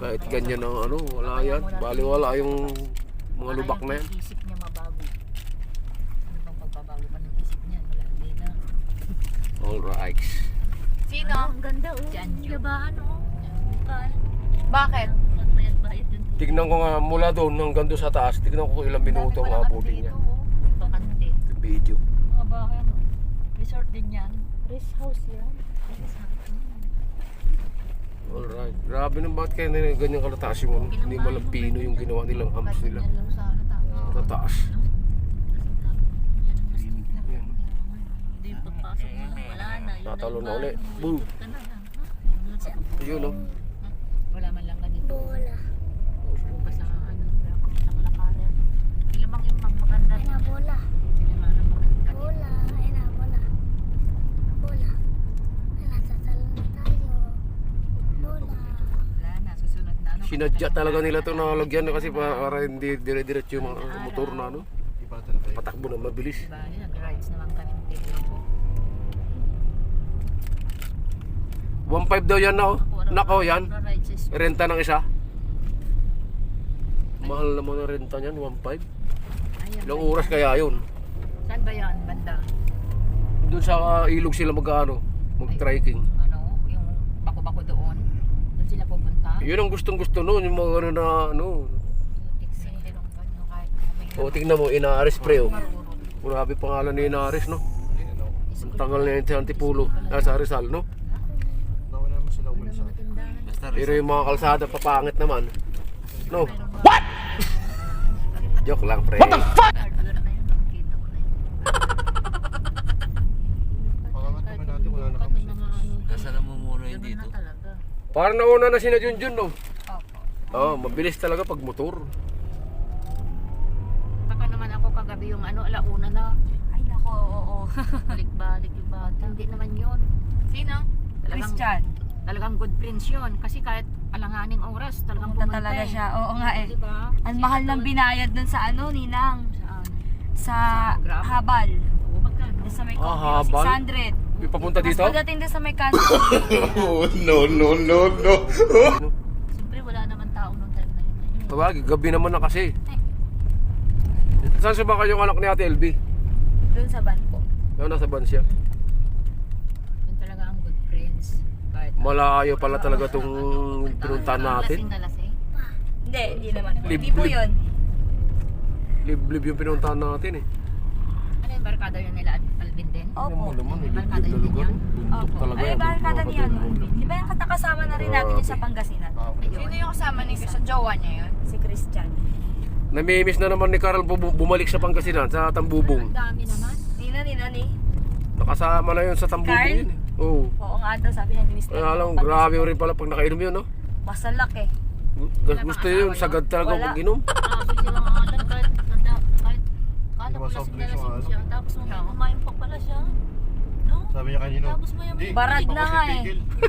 Kahit ganyan ang ano, wala yan. Baliwala yung mga lubak na yan. Isip niya mabago. Ano bang pagbabago pa ng isip niya? Wala, hindi na. Alright. Sino? Ang ganda oh. Si Anjo. Yabahan oh. Bakit? Magbayad-bayad yun. Tignan ko nga mula doon hanggang doon sa taas. Tignan ko kung ilang minuto ang abutin niya. Bakante. Yung video. Mga bahay ano. Resort din yan. Rest house yan. Alright. Grabe nung bakit kaya na ganyan kalataas yung hindi malampino yung ginawa nilang amps nila. Matataas. Yan. Hindi pagpasok mo, wala na. Tatalo na uli. Boom. Ayun o. Wala man lang ganito. Bola. Bukas sa ano, sa kalakaran. Ilamang yung maganda. Ay na bola. Ilamang ang maganda. Bola. Ay na bola. Bola. Ay nasasalo na tayo. Bola. Wala na, susunod na ano. Sinadya talaga nila ito nalagyan kasi para hindi dire-diretso yung mga motor na ano. Patakbo na mabilis. Diba, nag-rides naman kami ng table. 1.5 daw yan na oh. Nako yan. Renta ng isa. Mahal naman ang renta niyan, 1.5. Ilang oras kaya yun? Saan ba yan, banda? Doon sa ilog sila mag-trekking. Ano, yung bako-bako doon. Doon sila pupunta. Yun ang gustong-gusto noon, yung mga ano na ano. O tingnan mo, Inares pre oh. Grabe pangalan ni Inares no. Ang tagal na yung Antipulo, sa Rizal no. Pero yung mga kalsada papangit naman. No. What? Joke lang pre. What the fuck? Nasa namumuro yun dito. Parang nauna na sina Junjun no. Oh, mabilis talaga pag motor. Baka naman ako kagabi yung ano, alauna na. Ay nako, oo. Balik-balik yung bata. Hindi naman yun. Sino? Christian. Talagang good friends yun. Kasi kahit alanganing oras, talagang Pumunta pumunta talaga eh. siya. Oo nga eh. Diba? Ang mahal ng binayad dun sa ano, Ninang. Saan? Sa Grab? Habal. Oo, magkano? Doon sa may Ah, coffee, Habal? 600. May papunta Mas dito? pagdating doon sa may kanto. No. Siyempre wala naman tao nung time na yun. Tawag, gabi naman na kasi. Saan siya ba kayong anak ni Ate LB? Doon sa van po. Yung nasa ban siya. Yun talaga ang good friends. Kahit Malayo pala talaga itong pinuntahan natin. lasing na lasing. Hindi naman. Lib- Hindi po lib- yun. Liblib yung pinuntahan natin eh. Ano yung barkada yun nila Alvin din? Opo. Barkada yun lugar. yan? Bundok Opo. talaga Ay, yan. barkada niya. Di ba yung kasama na rin natin yung sa Pangasinan? Sino yung kasama ni Chris? Sa jowa niya yun? Si Christian. Namimiss na naman ni Carl bumalik sa Pangasinan, sa Tambubong. Ang dami naman. Nina. Nakasama na yun sa Tambubong Carl? yun eh. Oo. Oo nga daw, sabi niya, miss Kaya alam, grabe rin pala pag nakainom yun no. Masalak eh. Gusto yun, sagad talaga Wala. pag inom. Grabe silang alam kahit kala ko lasing na lasing siya. Tapos nung kumain pa pala siya. No? Sabi niya kanino. Tapos maya Barad na nga eh.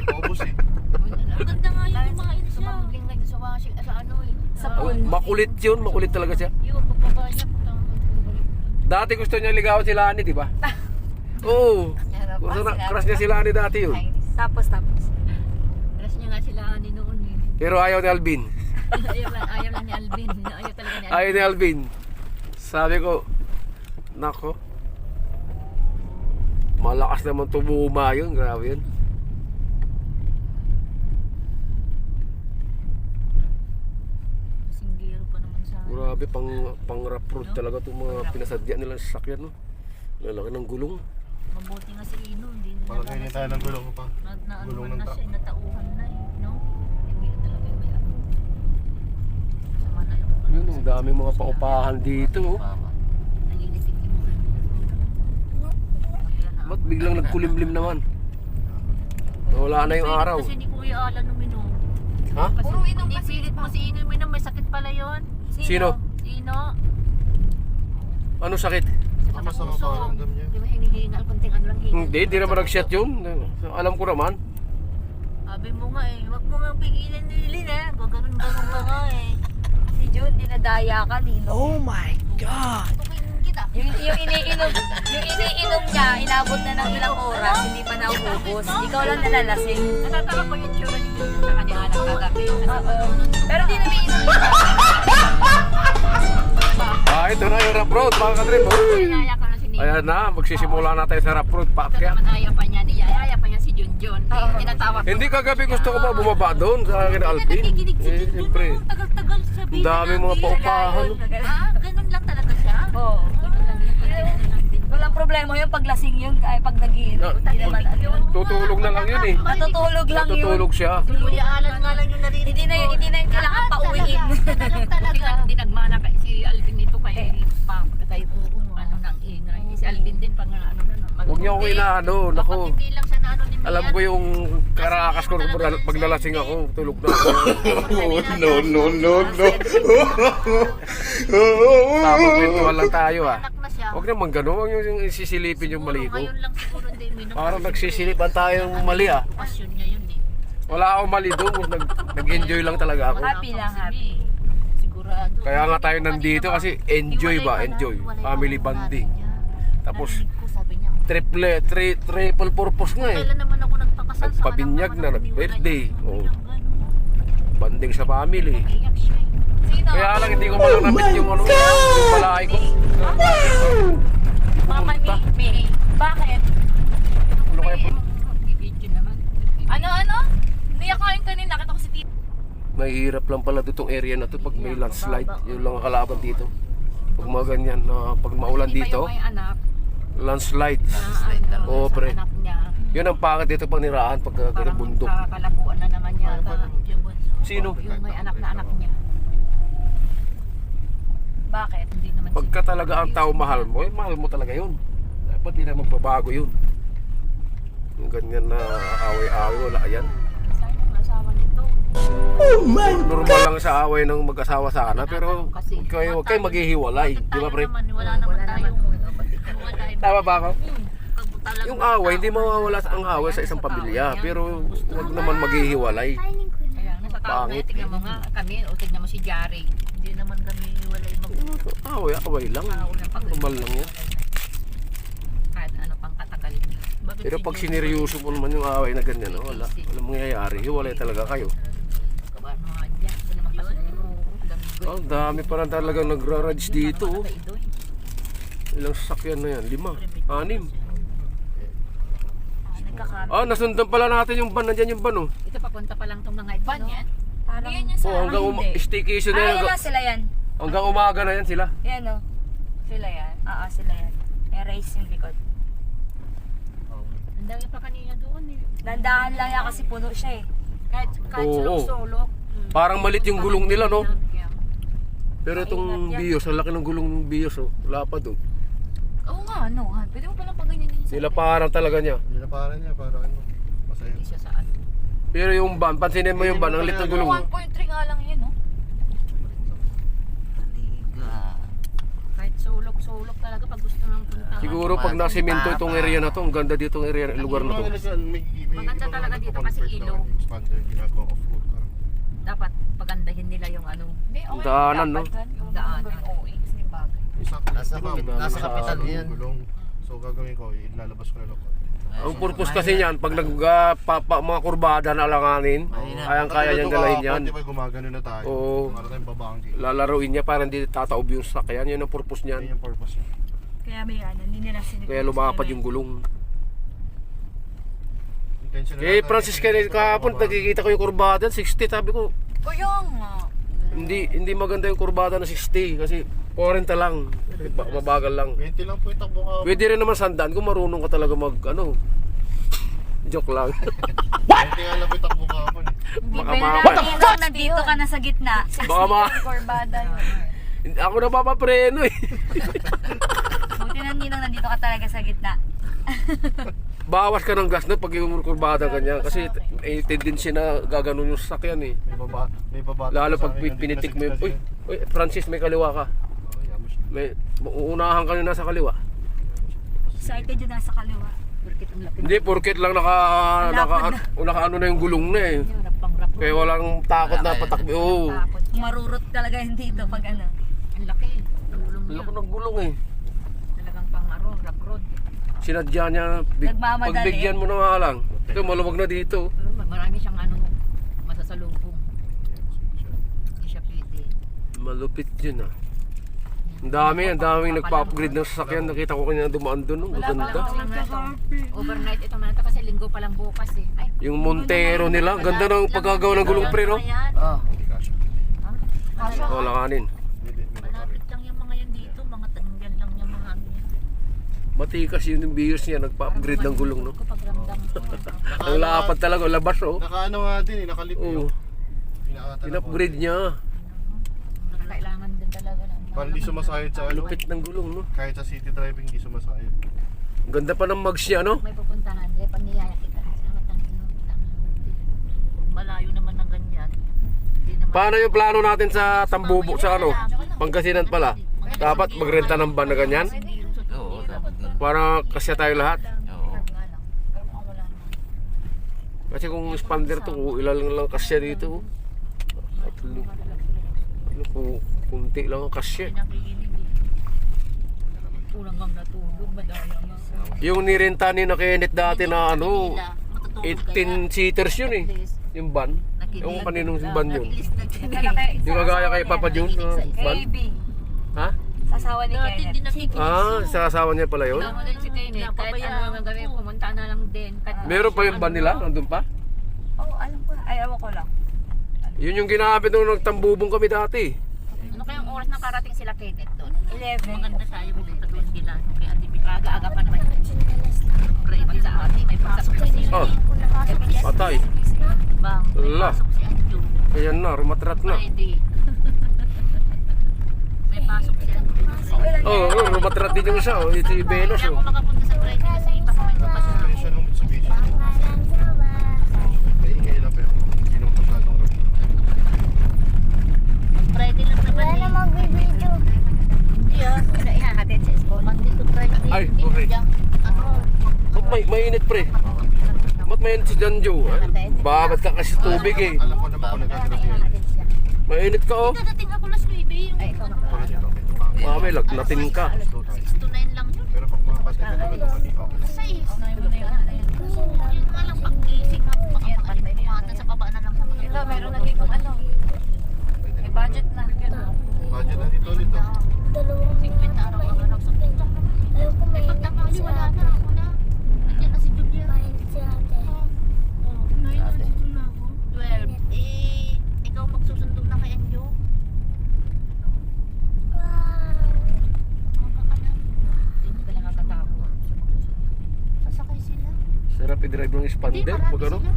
Paubos eh. Ang ganda nga yung kumain siya. Sumambling nga sa washing, sa ano eh. Sa Oh, pool. makulit yun, makulit talaga siya. Yung pagbaba niya. Dati gusto niya ligawan sila Ani, di ba? Oo. Gusto na, crush niya sila Ani dati yun. Tapos. Alas niya nga sila ni noon eh. Pero ayaw ni Alvin. Ayaw lang ni Alvin. Ayaw talaga ni Alvin. Ayaw ni Alvin. Sabi ko, nako. Malakas naman tubuma yun, grabe yun. Singgiro pa naman sa Grabe, pang rough road talaga itong mga pinasadya nila sa sakyan. No? Lalaki ng gulong. mabuti nga si Ino. Hindi na Parang ngayon tayo ng gulong pa. na ano Gulong man ng na tao. siya. Natauhan na eh. No? Hindi na talaga yung may ano. Sama na yung Yun, ang daming mga paupahan dito. Oh. nangingitig yung mga Ba't biglang nagkulimlim naman? Wala na yung araw. Kasi ni Kuya Alan uminom. Ha? Kasi Puro inom hindi kasi pilit mo si Ino uminom. May sakit pala yun. Sino? Si Ino. Ano sakit? Sa Masama puso. pa ramdam niya. Di ba hinihingal? Kunting ano lang hingal. Hindi naman nag-shot yun. Alam ko naman. Sabi mo nga eh. Huwag mo nga pigilan ni Lilin eh. Gaganon ka nga eh. Si June, dinadaya ka, Nino. Oh my God! Tukin kita. Yung iniinom niya, inabot na ng ilang oras, hindi pa naubos. Ikaw lang nalalasing. Natataka ko yung tsura ni Junjun sa kanya anak kagabi. Oo. Pero di namiinom niya. Ito na yung rough road mga kadrip. Niyaya ka na si Nino. Ayan na, magsisimula na tayo sa rough road. Ito Paakyat. naman ayapan niya, niyaya pa niya si Junjun. Tinatawag ko. Hindi kagabi gusto ko ba bumaba doon sa akin Alvin? Eh, siyempre. Tagal-tagal Ang sabihin daming mga paupahan. ganun lang talaga siya. Oo. Walang problema yung paglasing yun, ay pag nag-iinom. Hindi naman ano yun. Tutulog na lang yun eh. Matutulog lang yun. Tutulog siya. Kuyaalan nga lang yung narinig. Hindi na yun kailangan pauwiin. Talaga. Hindi nagmana kay si Alvin ito kay ano nang ingay. Si Alvin din pag ano na. Huwag niyo ako inaano. Naku. Hindi lang sa ano ni Alam ko yung karakas ko pag nalasing ako. Tulog na ako. Tapos kwentuhan lang tayo ah. Anak na siya. Huwag naman gano'n. Huwag yung isisilipin yung mali ko. Ngayon lang siguro hindi minum. Parang nagsisilipan tayong mali ah. Pasyon niya yun eh. Wala akong mali doon. Nag-enjoy lang talaga ako. Happy lang, happy. Sigurado. Kaya nga tayo nandito kasi enjoy ba? Enjoy. Family bonding. Tapos Sabi niya, triple purpose nga eh. kailan naman ako nagpakasal sa Nagpabinyag na, nag-birthday. Oh. Banding sa family. Iyak siya eh. Sino? Kaya lang hindi ko malanapit yung ano, yung balay ko. Mama May. Bakit? Ano kaya po? Video naman. Ano? Niya kain kanina, nakita ko si Tito. Mahirap lang pala ditong area na to pag may landslide. Yun lang ang kalaban dito. Pag mga ganyan na pag maulan dito, May anak. landslide. Oo, Sa pre. anak niya. Yun ang pangit dito pag nirahan pag ganyan bundok. Sa kalabuan na naman yata. Yung bunso. Sino? Yung may anak na anak niya. Bakit? Hindi naman Pagka talaga ang tao mahal mo, eh mahal mo talaga yun. Dapat hindi na magbabago yun. Yung ganyan na away-away, wala yan. Sayang ang asawa nito. Normal lang sa away ng mag-asawa sana, pero huwag kayo maghihiwalay. Di ba, pre? Wala naman tayong Tama ba ako? talagang Yung away, hindi mawawala ang away sa isang pamilya. Pero huwag naman maghihiwalay. Kainin ko na. Kaya nasa tao na, Pangit. tignan mo nga kami, o tignan mo si Jari. Hindi naman kami walay Away lang. Normal lang yan. kahit ano pang katagal. Bakit Pero si pag Jari- sineryoso mo naman yung away na ganyan, wala. Walang mangyayari. Hiwalay talaga kayo. Kabahan mo nga dyan, hindi naman kasunod. Oh, dami pa rin talagang nagra-rides dito. Oh. Ilang sasakyan na yan? 5, 6. Nagkakami. Ah, nasundan pala natin yung van. Nandyan yung van oh. Ito papunta pa lang itong mga ito. Van yan? Parang Yan yan sa Oh, hanggang staycation na yan. yan sila yan. Hanggang umaga na yan sila. Yan o. Sila yan. Oo, sila yan. May race yung likod. Ang dami pa kanina doon eh. Dandahan lang yan kasi puno siya eh. Kahit Oo. sulok-sulok. Parang malit yung gulong nila no. Yeah. Pero itong bios, ang laki ng gulong ng bios oh. Lapad oh. Oo nga, ano. Pwede mo palang pag-ganyan din sa Nila parang talaga niya. Hindi na para niya, para ano. Masaya. Hindi siya sa ano. Pero yung van, pansinin mo yung van, ang lit ng gulong. 1.3 nga lang yun, no? Kahit sulok-sulok talaga pag gusto nang punta. Siguro pag nasimento itong area na to, ang ganda dito ng area, lugar na to. Maganda talaga dito kasi ilaw. Expander, ginagawa off-road ka. Dapat pagandahin nila yung ano, Hindi, okay. Daanan, no? yung daanan. Oo, kasi bagay. Nasa kapital yan. So gagawin ko, ilalabas ko na lang. Ang purpose kasi niyan, pag mga kurbada na alanganin, kayang-kaya niyang dalahin yan. Di ba gumagano na tayo? Oo. Para tayong babanggi. Lalaroin niya para hindi tataob yung sakyan. Yun ang purpose Yan niyan. yung purpose niya. Kaya may ano, hindi nila siniguro. Kaya lumapad yung gulong. Intention na Kay natin, Francis Kennedy kahapon, nakikita ko yung kurbada, 60. Sabi ko, Kaya nga. hindi maganda yung kurbada na 60 kasi 40 lang. Kasi mabagal lang. 20 lang po yung takbo ka. Pwede rin naman sandaan kung marunong ka talaga mag ano. Joke lang. 20 nga lang po yung takbo ka po. Baka Pwede ma- natin yung nandito ka na sa gitna. Baka ma- Yung kurbada yun. Ako na papapreno eh. Buti nandito ka talaga sa gitna. Bawas ka ng gas na pag yung kurbada ganyan kasi may tendency na gaganon yung sasakyan eh. May baba. Lalo pag pinitik mo yung, uy, Francis may kaliwa ka. May uunahan ka na sa kaliwa. Excited yun nasa kaliwa. Bakit ang lapit? Hindi porket lang naka ano na yung gulong na eh. Rapang-rap. Kaya walang takot na patakbi. Oo. Takot. Marurot talaga yung dito pag ano. Ang laki. Ang gulong Ang niya. laki ng gulong eh. rock road. Sinadya niya, Nagmamadali. pagbigyan mo na nga lang. Ito, maluwag na dito. Marami siyang ano, masasalubong. Hindi siya pwede. Malupit yun ah. Ang daming nagpa-upgrade ng sasakyan. Nakita ko kanina dumaan doon. Ang ganda. Overnight ito man ito kasi linggo pa lang bukas eh. Ay, Yung Montero nila, ang ganda ng paggagawa ng gulong pre, no? Ah. Hindi kasha. Wala kanin. Malapit lang yung mga yan dito, mga tanggal lang yung mga ano yan. Matikas yun yung bios niya, nagpa-upgrade ng gulong, no? Ko pag ramdam ko. Ang lapad talaga, labas, oh. Nakaano nga din eh, nakalip Oo, yun. Pinakatala in-upgrade niya. kailangan din talaga na. Parang hindi sumasayad sa ano. Lupit ng gulong, no? Kahit sa city driving, hindi sumasayad. Ang ganda pa ng mags niya, no? May pupuntahan, eh, pag niyaya kita. Salamat ang Malayo naman ng ganyan. Hindi naman. Paano yung plano natin sa Tambubo, sa ano? Pangasinan pala. Dapat magrenta ng van na ganyan? Oo, dapat ganun. Para kasya tayo lahat. Oo. Pero mukhang wala naman. Kasi kung expander to, ilan lang kasya dito. Oh. At ano, kunti lang ang kasya. Nakikinig eh. Unang gang natulog, madaya nga. Yung nirenta ni na Kenneth dati na ano, Matutulog kaya. 18-seaters yun eh. Yung van. Yung kaninong van yun. At least Yung kagaya kay Papa Jun na van. Ha? Sasawa ni Dati hindi nakikinig. Sa asawa niya pala yun? Tama din si Kenneth, kahit ano ang gawin, pumunta na lang din. Kahit Meron pa yung van nila? Nandun pa? Oo, alam ko. Ay, awan ko lang. Yun yung ginamit nung nagtambubong kami dati. Ano kayang oras na karating sila Kenneth doon? 11. Maganda tayo pumunta doon sila. Kaya Ate Mika. Aga-aga pa naman yun. Pag sa atin, may pasok na sila. Oh, patay. Bang, may Ala. pasok si Anjo. Ayan na, rumatrat na. Friday. May pasok si Anjo. Rumatrat din yung isa. Oh. Ito yung Venus. Hindi ako Oh. makapunta sa Friday kasi baka may papasok. Presyo ng Mitsubishi. Maingay lang pero hindi naman masyadong road. Friday lang naman Wala eh. na magbibidyo. Hindi ah. Ano ihahatid sa school? Monday to Friday. Ay, Hindi okay. dyan. Ano? Ba't mainit pre? Ba't mainit si Janjo? Babad ka kasi sa tubig eh. Alam ko naman kung nagkagrabe yun. Mainit ka oh. Dadating ako last baby. Ay, ikaw na Tulad dito, medyo pangit. Mami, lagnatin ka. 6 to 9 lang yun. Pero pag mga patay ka naman naman, okay. Sa is. Yun nga lang pag-gising na. Pumunta sa baba na lang sa mga. Ito, meron na dito ano. May budget na. Budget na dito ulit ah. Dalawang 50 araw ang araw sa pinta. Alam ko May may pagtangali wala na ako na. Nandiyan na si Julia. Bayad si ate. 12. Ikaw magsusundo na kay Anjo. Wow. Maka ka na. Hindi ka lang natatakot. Sasakay sila. Sarap i-drive ng expander. marami Pag ano. sila.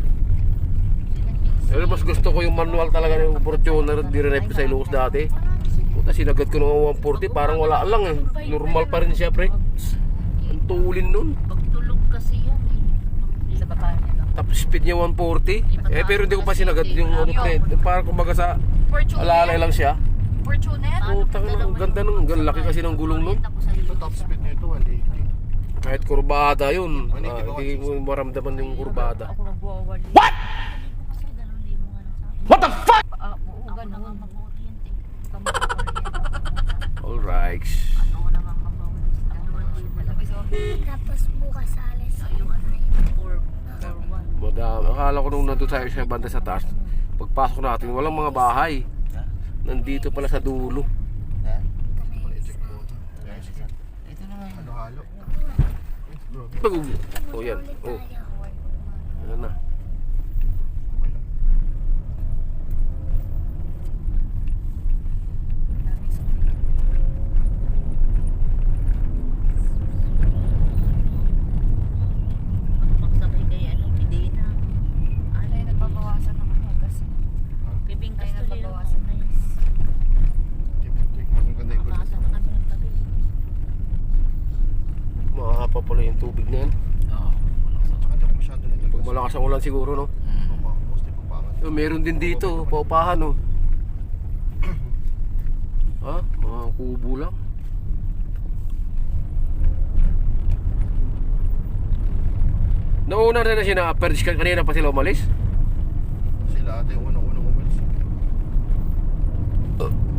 Pero mas gusto ko yung manual talaga ng Fortuner. Di-rev ko sa Ilocos dati. Puta, sinagad ko ng 140. Parang wala lang eh. Normal pa rin siya pre. Ang tulin nun. Pagtulog kasi yan eh. Sa baba niya lang. Tapos speed niya 140. Pero hindi ko pa sinagad yung ano pre. Parang kumbaga sa alalay lang siya. Fortuner? Puta ka na, ang ganda nung. Laki kasi ng gulong nun. Ito top speed nito 180. Kahit kurbada yun. Hindi mo maramdaman yung kurbada. Ako nagwawali. Kasi 2,000 nga lang sa akin. What the fuck? Oo, ganun. Mag-oriente. Alright. Ano ko naman kabawal. Tapos bukas alis. Yung ano, 4-1. Madam, akala ko nung nandun tayo sa banda sa taas, pagpasok natin, walang mga bahay. Nandito pala sa dulo. Check mo. Ayan, sige. Ito naman. Halo-halo. Oh, yan. Oh. Ayan na. Okay lang. Pagsabay kay ano, Pidina. Ano yung Nagbabawasan ng ano kasi. Bibingkas Ay, tuloy ako. nagbabawasan na yun. Tip-tip. Ang ganda yung kulay. Makasa na kami ng tabi. Makakapa pala yung tubig na yan. Oo. Tsaka hindi ako masyado Pag naglagas. malakas ang ulan siguro, no? Mostly papangat. Meron din dito, paupahan, no? Ha? Mga kubo lang. Nauna na siya na-purge kanina pa sila umalis. Sila ate yung unang-unang umalis.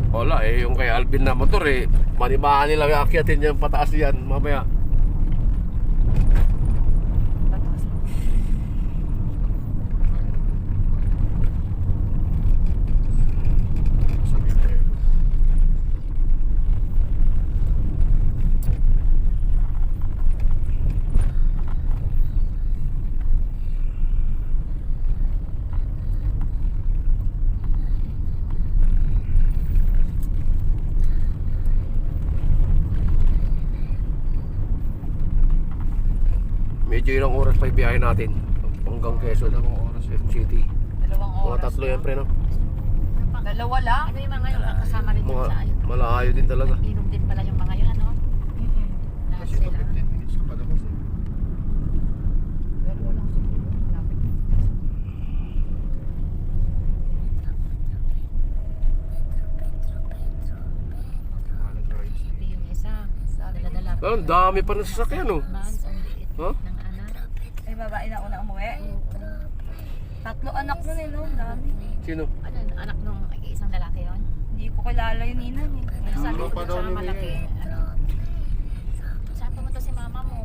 Wala eh, yung kay Alvin na motor eh, manibahan nila akyatin yan pataas yan mamaya. Batas. Sa Bibel. Medyo ilang oras pa ibiyahe natin hanggang Quezon. Dalawang oras yun. Quezon City. 2 Mga oras. tatlo yan pre no? Dalawa lang? Ano yung mga yun? Kasama rin Mga yun sa ayun. malayo din talaga. Inom din pala yung mga yun, ano? Lahat Kasi sila. 15 minutes ka palabas eh. Pero walang siguro. Malapit. Walang rides. Ito yung isa. Dala-dala. Ang dami pa ng sasakyan oh. Months, ang liit Huh? ng anak. Ay, babae na una umuwi. 3 anak nun eh, no? Dami. Sino? Ano, anak nung isang lalaki yon? Hindi ko kilala yun, Ninang eh. Ano sabi ko Ano pa dun daw sa ni malaki? Ano? Saan pumunta si mama mo?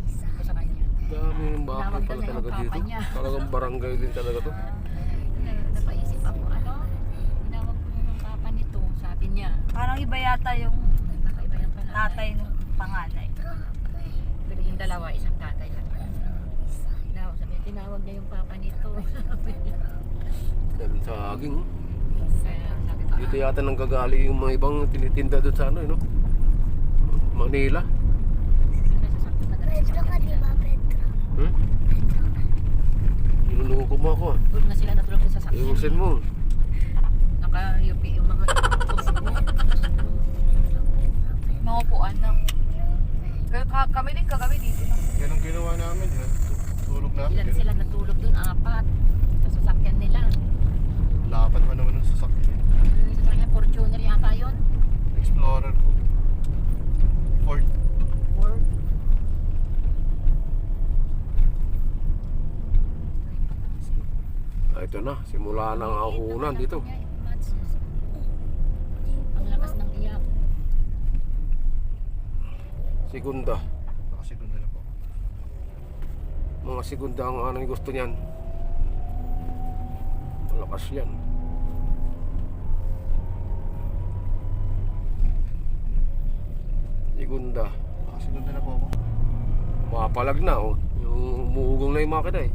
Sabi ko sa kanya. Dami ng bakal Tinawag pala doon na talaga yung dito. papa niya. Talagang barangay din talaga to. Napaisip ako, ano? Tinawag ko yung papa nito. Sabi niya. Parang iba yata yung Nakaiba yung pala. tatay ng panganay. Pero yung dalawa, isang tatay lang. Sabi niya, tinawag niya yung papa nito. Dami saging oh. Kaya sabi ko, Dito yata nang gagali yung mga ibang tinitinda doon sa ano, no? Manila. Pedro ka, di ba, Pedro? Hmm? Niluluko mo ako ah. Huwag na sila natulog sa sasakyan. Iusin mo. Naka-UP yung mga pusin mo. Mga upuan na. Pero kami din kagabi dito. Yan ang ginawa namin. Yan. Tulog namin. Ilan Ganun. sila natulog dun? 4. Sa sasakyan nila. Lapad pa naman ng sasakyan. Yung sasakyan, Fortuner yata yun. Explorer ko. Ford. Or Ito na, simula ng ahunan dito. Ang lakas ng iyak. Segunda. Nakasigunda na po. Mga segunda ang anong gusto niyan. Malakas yan. Segunda. Nakasigunda na po ako. Mapalag na oh. Yung umuugong na yung makina eh.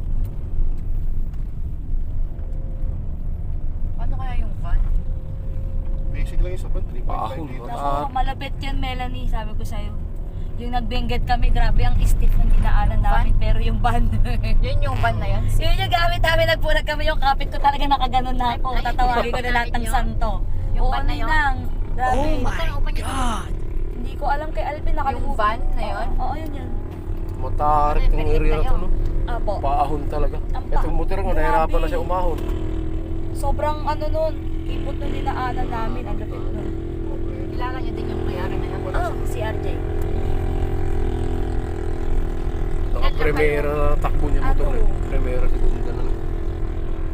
Ano kaya yung van? Basic lang yung saban. 3.5 Paahon, liters. mataas. Malapit yan, Melanie. Sabi ko sa'yo. Yung nag-benget kami, grabe ang stiff ng dinaanan namin. Pero yung van, Yun yung van na yun? yun yung gamit namin. Nagpunag kami yung kapit ko talaga nakaganon na ako. Ay, Tatawagin ko na lahat ng yun? santo. Yung Oo, van na yun? Ninang. Grabe. Hindi ko alam kay Alvin. Yung van na yun? Oo, yun yun. Matarik yung area na to no. Apo. Paahon talaga. Ang Itong motor ko, nahirapan na Grabe. siya umahon. Sobrang ano nun. Kipot ng dinaanan namin. Ang lapit nun. Kilala niyo din yung mayari na yun? Ah, si RJ. Naka-primera na takbo niya motor Ano? eh. Primera segunda na.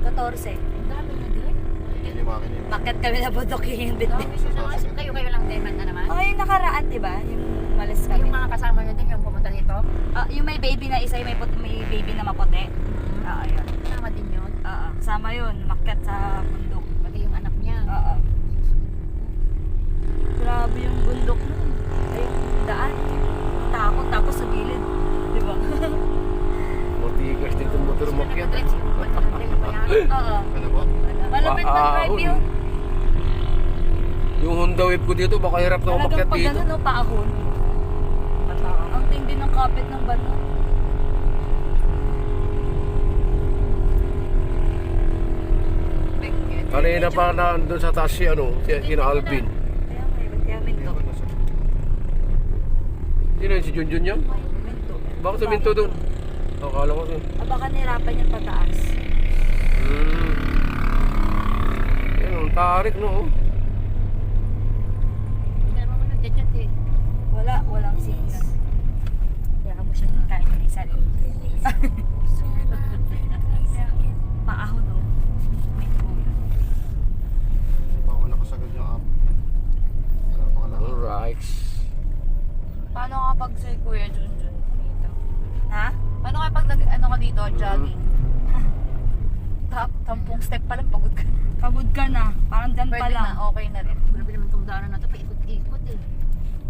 14. Ang dami na din. Yan yung makina yun. Bakit kami nabundok yung bit Dami na naman. Kayo lang din man na naman. Oh, yung nakaraan, di ba? Yung malis kami. Yung mga kasama niyo din yung pumunta dito? Ah, yung may baby na isa, yung may baby na maputi. Oo, yun. Kasama din yun. Oo, kasama yun. Makyat sa bundok. Pati yung anak niya. Oo. Grabe yung bundok nun. Ay, yung daan. Takot, tapos sa gilid. Di ba? Matigas din itong motor Sila makyat. nag-drive yung nag-drive yung mayari. Oo. Ano ba? Malapit na drive yun. Yung Honda Wave ko dito, baka hirap na Talagang umakyat pag dito. gano'n, no, paahon. Ang tindi ng kapit ng van. No? Kanina pa na doon sa taas si ano, si Kina Alvin. Kaya may ba't Hindi minto? ba nasa... Sino yun, si Junjun yan? Minto. Bakit tuminto doon? Akala ko doon. Ah, baka nirapan yung pataas. Yan, ang tarik no. oh. Hindi naman mo nag-chat eh. Walang signal. Kaya mo siya kahit may sarili. Paahon, no? May tuyo. Baka nakasagad yung app. Wala pa ka lang. Alright. Paano kapag si Kuya Junjun dito? ka dito, jogging. 10 step pa lang, pagod ka. Pagod ka na. Parang dyan pa Pwede lang. na, okay na rin. Grabe naman itong daanan na ito, paikot-ikot eh.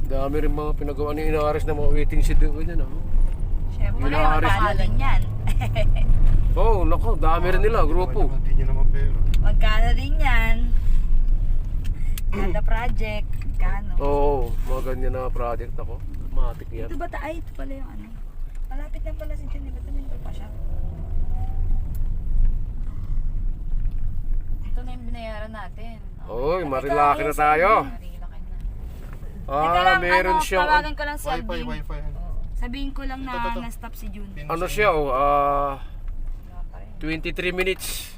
Dami rin mga pinagawa ni Inares na mga waiting shed din ganyan. Oh. Siyempre, Inaayos magkano din yan. Oh, nako, dami rin nila, grupo. Hindi nyo naman pera. Magkano din yan. Kada project. Magkano. Oo, mga ganyan na project ako. Matik yan. Ito ba ay, ito pala yung ano. Malapit lang pala si John. Ba't namin pa siya? Ito na yung binayaran natin. Oy, marilaki na tayo. Marilaki na. Teka Ah, lang, meron ano, siyang, tawagan ko lang si Wi-Fi, Aldin. Wi-Fi. Sabihin ko lang na Ito. na-stop si June. ano siya, 23 minutes.